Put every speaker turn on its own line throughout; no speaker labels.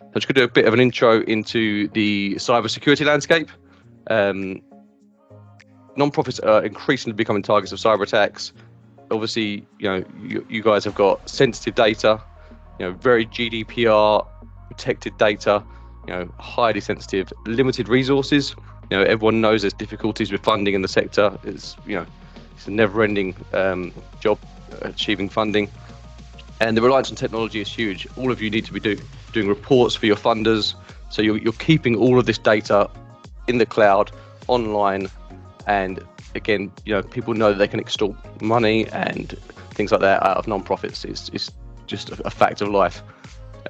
I'm just going to do a bit of an intro into the cybersecurity landscape. Non-profits are increasingly becoming targets of cyber attacks. Obviously, you guys have got sensitive data, very GDPR protected data, highly sensitive, limited resources. Everyone knows there's difficulties with funding in the sector. It's a never-ending job achieving funding, and the reliance on technology is huge. All of you need to be doing reports for your funders, so you're keeping all of this data in the cloud, online, and again, people know that they can extort money and things like that out of non-profits. It's just a fact of life.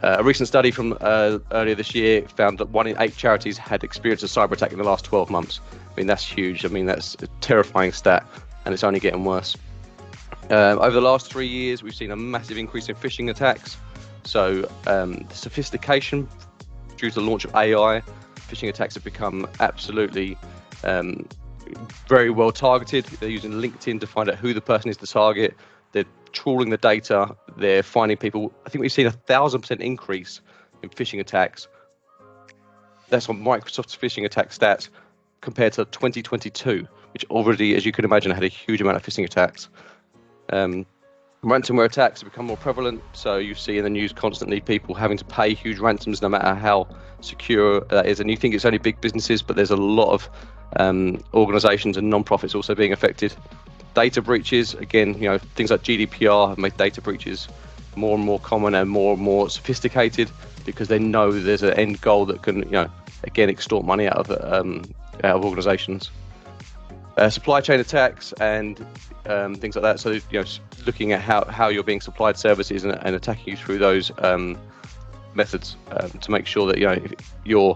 A recent study from earlier this year found that 1 in 8 charities had experienced a cyber attack in the last 12 months. I mean, that's huge. I mean, that's a terrifying stat, and it's only getting worse. Over the last 3 years, we've seen a massive increase in phishing attacks. So the sophistication due to the launch of AI, phishing attacks have become absolutely very well targeted. They're using LinkedIn to find out who the person is to target. They're trawling the data. They're finding people. I think we've seen 1,000% increase in phishing attacks. That's on Microsoft's phishing attack stats compared to 2022, which already, as you can imagine, had a huge amount of phishing attacks. Ransomware attacks have become more prevalent, so you see in the news constantly people having to pay huge ransoms no matter how secure that is. And you think it's only big businesses, but there's a lot of organizations and non-profits also being affected. Data breaches, again, things like GDPR have made data breaches more and more common and more sophisticated, because they know there's an end goal that can, again, extort money out of organizations. Supply chain attacks and things like that. So, looking at how you're being supplied services and attacking you through those methods to make sure that, if your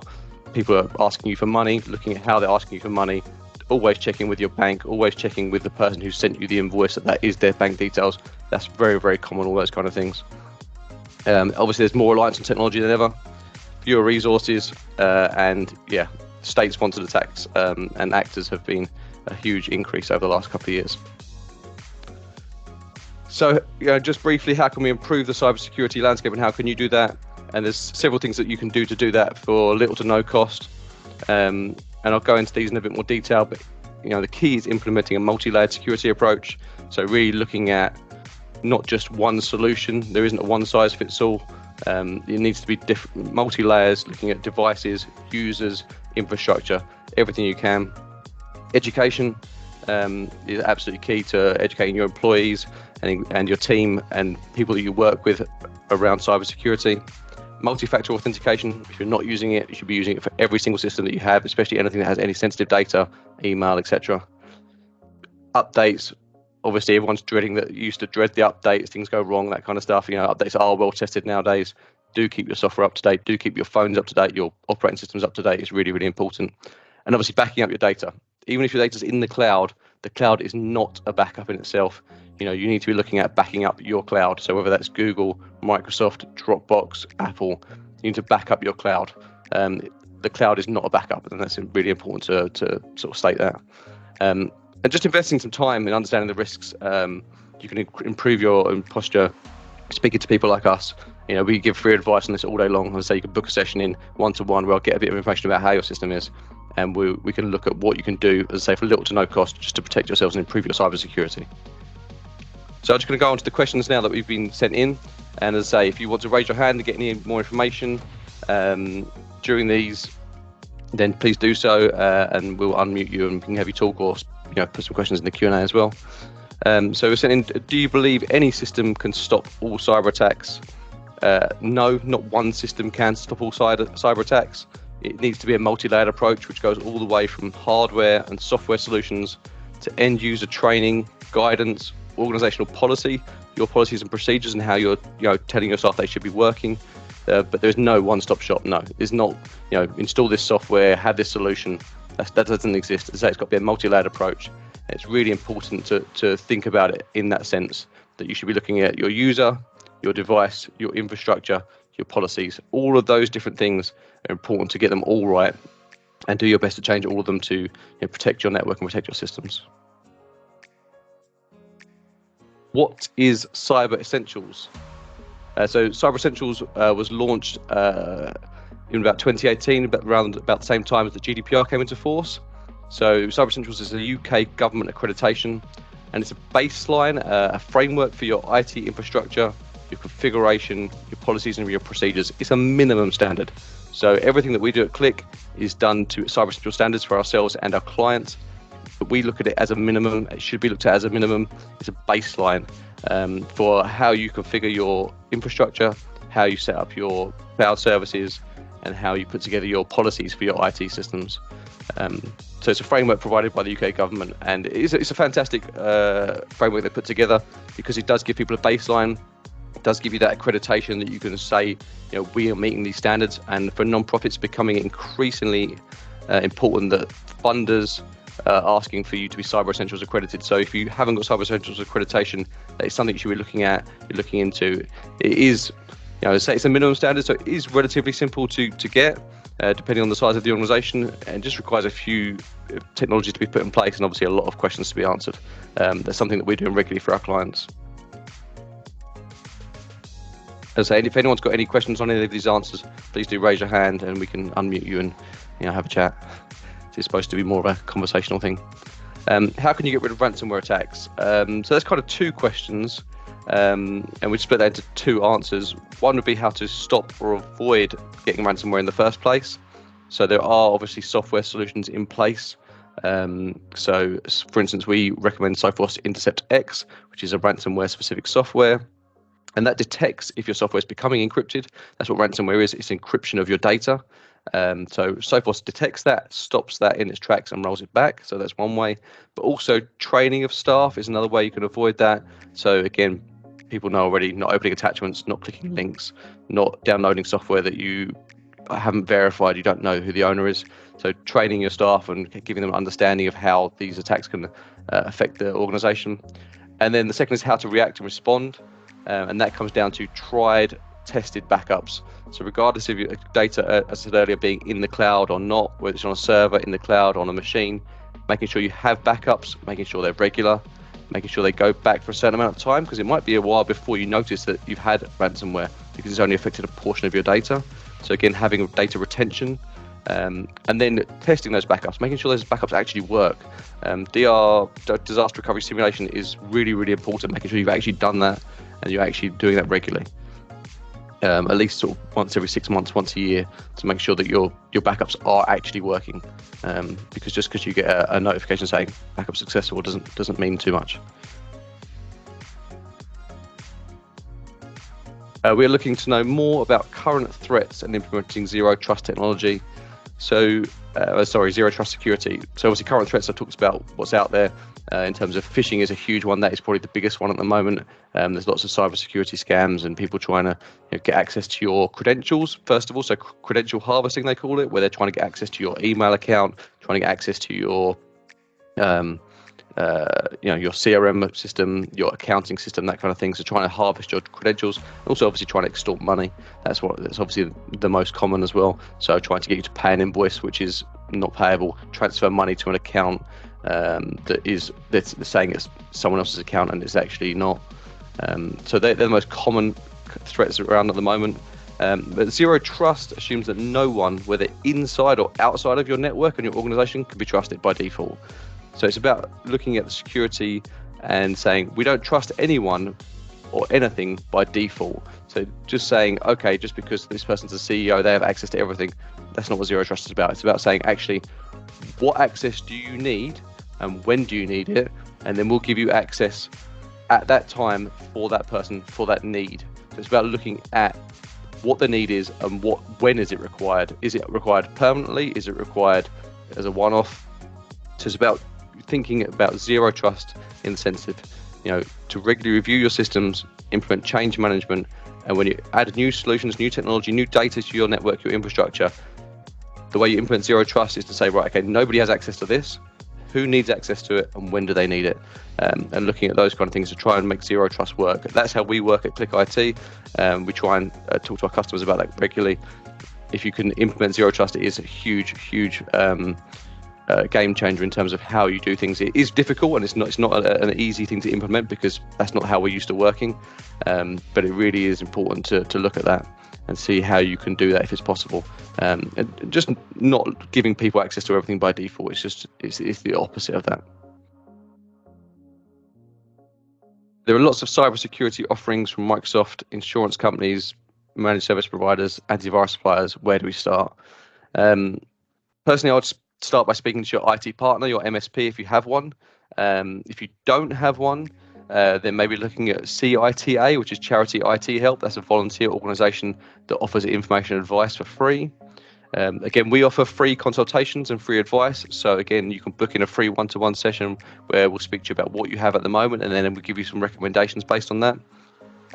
people are asking you for money, looking at how they're asking you for money, always checking with your bank, always checking with the person who sent you the invoice that is their bank details. That's very, very common, all those kind of things. Obviously, there's more reliance on technology than ever, fewer resources, and state-sponsored attacks and actors have been a huge increase over the last couple of years. So, just briefly, how can we improve the cybersecurity landscape and how can you do that? And there's several things that you can do to do that for little to no cost. And I'll go into these in a bit more detail, but the key is implementing a multi-layered security approach. So really looking at not just one solution. There isn't a one-size-fits-all. It needs to be different, multi-layers, looking at devices, users, infrastructure, everything you can. Education is absolutely key to educating your employees and your team and people that you work with around cybersecurity. Multi-factor authentication, if you're not using it, you should be using it for every single system that you have, especially anything that has any sensitive data, email, etc. Updates, obviously everyone's used to dread the updates, things go wrong, that kind of stuff. Updates are well tested nowadays. Do keep your software up to date, do keep your phones up to date, your operating systems up to date. It's really, really important. And obviously backing up your data. Even if your data's in the cloud is not a backup in itself. You need to be looking at backing up your cloud. So whether that's Google, Microsoft, Dropbox, Apple, you need to back up your cloud. The cloud is not a backup, and that's really important to sort of state that. And just investing some time in understanding the risks, you can improve your posture. Speaking to people like us, we give free advice on this all day long. As I say, you can book a session in one-to-one where I'll get a bit of information about how your system is, and we can look at what you can do, as I say, for little to no cost, just to protect yourselves and improve your cybersecurity. So I'm just going to go on to the questions now that we've been sent in. And as I say, if you want to raise your hand to get any more information during these, then please do so, and we'll unmute you and we can have you talk or put some questions in the Q&A as well. So we're sent in, do you believe any system can stop all cyber attacks? No, not one system can stop all cyber attacks. It needs to be a multi-layered approach, which goes all the way from hardware and software solutions to end-user training, guidance, organizational policy, your policies and procedures, and how you're telling your staff they should be working. But there's no one-stop shop. No, there's not. Install this software, have this solution. That doesn't exist. As I say, it's got to be a multi-layered approach. It's really important to think about it in that sense, that you should be looking at your user, your device, your infrastructure, your policies. All of those different things are important to get them all right, and do your best to change all of them to protect your network and protect your systems. What is Cyber Essentials? So Cyber Essentials was launched in about 2018, around about the same time as the GDPR came into force. So Cyber Essentials is a UK government accreditation, and it's a baseline, a framework for your IT infrastructure, your configuration, your policies and your procedures. It's a minimum standard. So everything that we do at Click is done to Cyber Essentials standards for ourselves and our clients. But we look at it as a minimum. It should be looked at as a minimum. It's a baseline for how you configure your infrastructure, how you set up your cloud services, and how you put together your policies for your IT systems. So it's a framework provided by the UK government, and it's a fantastic framework they put together because it does give people a baseline. It does give you that accreditation that you can say, we are meeting these standards. And for non-profits, becoming increasingly important that funders are asking for you to be Cyber Essentials accredited. So if you haven't got Cyber Essentials accreditation, that is something you should be looking into. It is, say it's a minimum standard, so it is relatively simple to get, depending on the size of the organisation, and just requires a few technologies to be put in place and obviously a lot of questions to be answered. That's something that we're doing regularly for our clients. As I say, if anyone's got any questions on any of these answers, please do raise your hand and we can unmute you and have a chat. It's supposed to be more of a conversational thing. How can you get rid of ransomware attacks? So there's kind of two questions, and we split that into two answers. One would be how to stop or avoid getting ransomware in the first place. So there are obviously software solutions in place. So for instance, we recommend Sophos Intercept X, which is a ransomware specific software. And that detects if your software is becoming encrypted. That's what ransomware is. It's encryption of your data. So Sophos detects that, stops that in its tracks and rolls it back. So that's one way. But also training of staff is another way you can avoid that. So again, people know already, not opening attachments, not clicking links, not downloading software that you haven't verified, you don't know who the owner is. So training your staff and giving them an understanding of how these attacks can affect the organization. And then the second is how to react and respond. And that comes down to tried, tested backups. So regardless of your data, as I said earlier, being in the cloud or not, whether it's on a server, in the cloud, on a machine, making sure you have backups, making sure they're regular, making sure they go back for a certain amount of time, because it might be a while before you notice that you've had ransomware because it's only affected a portion of your data. So again, having data retention, and then testing those backups, making sure those backups actually work. DR, disaster recovery simulation, is really, really important, making sure you've actually done that and you're actually doing that regularly. At least sort of once every 6 months, once a year, to make sure that your backups are actually working. Because just because you get a notification saying backup successful doesn't mean too much. We're looking to know more about current threats and implementing zero trust technology. So, zero trust security. So obviously current threats, I've talked about what's out there. In terms of phishing is a huge one. That is probably the biggest one at the moment. There's lots of cybersecurity scams and people trying to get access to your credentials, first of all. So credential harvesting, they call it, where they're trying to get access to your email account, trying to get access to your your CRM system, your accounting system, that kind of thing. So trying to harvest your credentials, and also obviously trying to extort money. That's obviously the most common as well. So trying to get you to pay an invoice which is not payable, transfer money to an account that's saying it's someone else's account and it's actually not. So they're the most common threats around at the moment. But zero trust assumes that no one, whether inside or outside of your network and your organization, can be trusted by default. So it's about looking at the security and saying we don't trust anyone or anything by default. So just saying, okay, just because this person's the CEO, they have access to everything. That's not what zero trust is about. It's about saying, actually, what access do you need and when do you need it? And then we'll give you access at that time for that person, for that need. So it's about looking at what the need is and when is it required. Is it required permanently? Is it required as a one-off? So it's about thinking about zero trust in the sense of, to regularly review your systems, implement change management, and when you add new solutions, new technology, new data to your network, your infrastructure, the way you implement zero trust is to say, right, okay, nobody has access to this. Who needs access to it and when do they need it? And looking at those kind of things to try and make zero trust work. That's how we work at Click IT. We try and talk to our customers about that regularly. If you can implement zero trust, it is a huge game changer in terms of how you do things. It is difficult, and it's not an easy thing to implement because that's not how we're used to working. But it really is important to look at that and see how you can do that if it's possible. And just not giving people access to everything by default. It's the opposite of that. There are lots of cybersecurity offerings from Microsoft, insurance companies, managed service providers, antivirus suppliers. Where do we start? Personally, I would start by speaking to your IT partner, your MSP, if you have one. If you don't have one, then maybe looking at CITA, which is Charity IT Help. That's a volunteer organisation that offers information and advice for free. Again, we offer free consultations and free advice. So again, you can book in a free one-to-one session where we'll speak to you about what you have at the moment, and then we'll give you some recommendations based on that.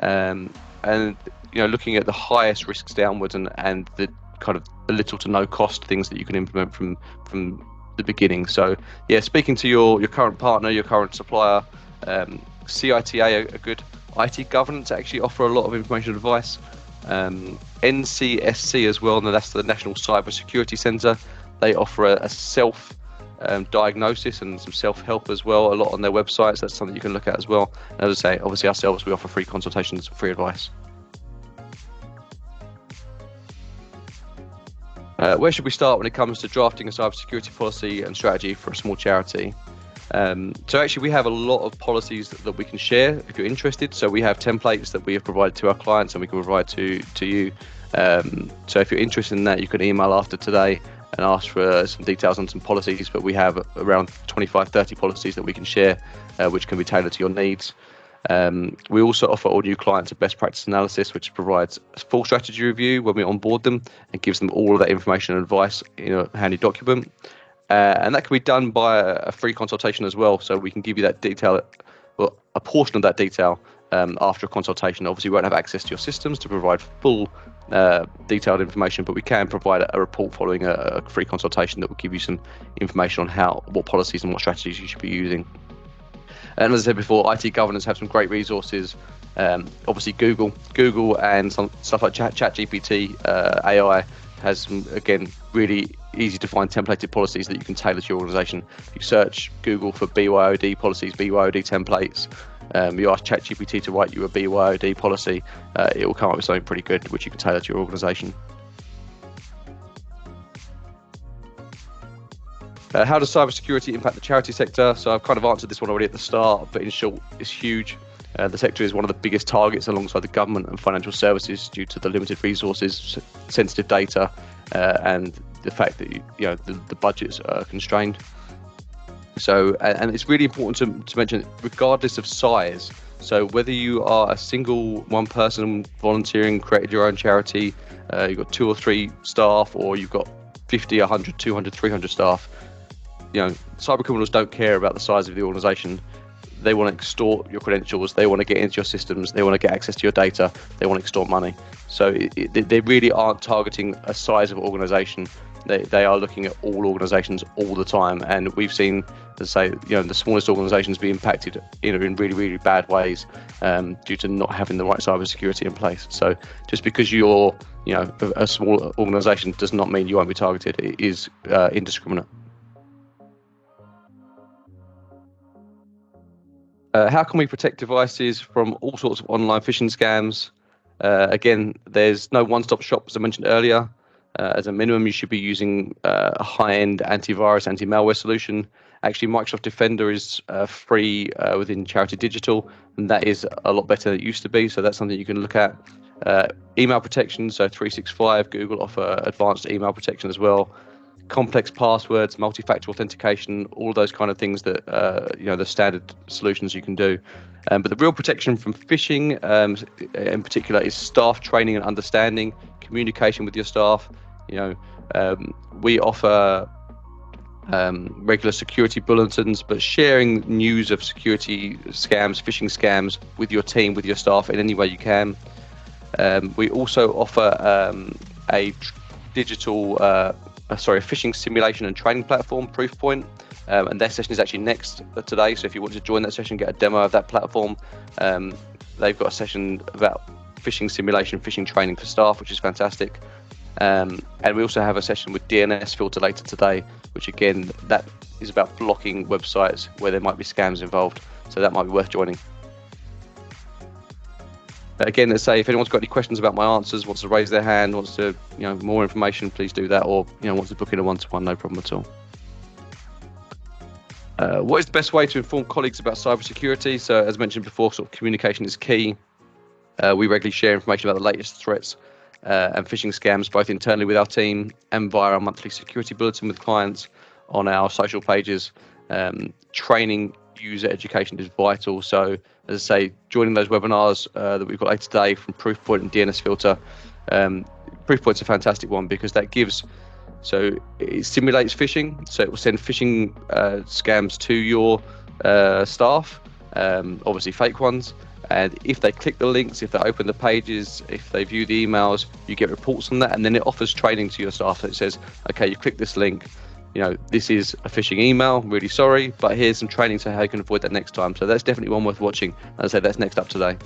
And looking at the highest risks downwards and the kind of the little to no cost things that you can implement from the beginning. So yeah, speaking to your current partner, your current supplier. CITA, a good IT governance, actually offer a lot of information and advice. NCSC as well, and that's the National Cyber Security Centre. They offer a self diagnosis and some self-help as well, a lot on their websites. That's something you can look at as well. And as I say, obviously ourselves, we offer free consultations and free advice. Where should we start when it comes to drafting a cybersecurity policy and strategy for a small charity? So actually we have a lot of policies that we can share if you're interested. So we have templates that we have provided to our clients and we can provide to you. So if you're interested in that, you can email after today and ask for some details on some policies. But we have around 25-30 policies that we can share, which can be tailored to your needs. We also offer all new clients a best practice analysis, which provides a full strategy review when we onboard them and gives them all of that information and advice in a handy document. And that can be done by a free consultation as well. So we can give you that detail, well, a portion of that detail after a consultation. Obviously, we won't have access to your systems to provide full detailed information, but we can provide a report following a free consultation that will give you some information on what policies and what strategies you should be using. And as I said before, IT governance have some great resources. Obviously, Google and some stuff like ChatGPT, AI has some, again, really easy to find templated policies that you can tailor to your organization. If you search Google for BYOD policies, BYOD templates, you ask ChatGPT to write you a BYOD policy, it will come up with something pretty good which you can tailor to your organization. How does cybersecurity impact the charity sector? So I've kind of answered this one already at the start, but in short, it's huge. The sector is one of the biggest targets alongside the government and financial services due to the limited resources, sensitive data, and the fact that the budgets are constrained. So, and it's really important to mention, regardless of size. So whether you are a single one person volunteering, created your own charity, you've got 2 or 3 staff, or you've got 50, 100, 200, 300 staff, cyber criminals don't care about the size of the organization. They want to extort your credentials. They want to get into your systems. They want to get access to your data. They want to extort money. So they really aren't targeting a size of organization. They are looking at all organizations all the time. And we've seen, as I say, the smallest organizations be impacted in really, really bad ways due to not having the right cybersecurity in place. So just because you're a small organization does not mean you won't be targeted. It is indiscriminate. How can we protect devices from all sorts of online phishing scams? Again, there's no one-stop shop, as I mentioned earlier. As a minimum, you should be using a high-end antivirus, anti-malware solution. Actually, Microsoft Defender is free within Charity Digital, and that is a lot better than it used to be. So that's something you can look at. Email protection, so 365, Google offer advanced email protection as well. Complex passwords, multi-factor authentication, all those kind of things that the standard solutions you can do. But the real protection from phishing in particular is staff training and understanding, communication with your staff. We offer regular security bulletins, but sharing news of security scams, phishing scams with your team, with your staff in any way you can. We also offer a phishing simulation and training platform, Proofpoint, and their session is actually next today. So if you want to join that session, get a demo of that platform. They've got a session about phishing simulation, phishing training for staff, which is fantastic. And we also have a session with DNS filter later today, which again, that is about blocking websites where there might be scams involved. So that might be worth joining. Again, let's say if anyone's got any questions about my answers, wants to raise their hand, wants to, more information, please do that, or wants to book in a one-to-one, no problem at all. What is the best way to inform colleagues about cybersecurity? So, as mentioned before, sort of communication is key. We regularly share information about the latest threats and phishing scams, both internally with our team and via our monthly security bulletin with clients on our social pages. Training user education is vital. So, as I say, joining those webinars that we've got later today from Proofpoint and DNS Filter. Proofpoint's a fantastic one because that gives, so it simulates phishing. So it will send phishing scams to your staff, obviously fake ones. And if they click the links, if they open the pages, if they view the emails, you get reports on that. And then it offers training to your staff. So it says, okay, you click this link. This is a phishing email, really sorry, but here's some training to how you can avoid that next time. So that's definitely one worth watching. As I say, that's next up today.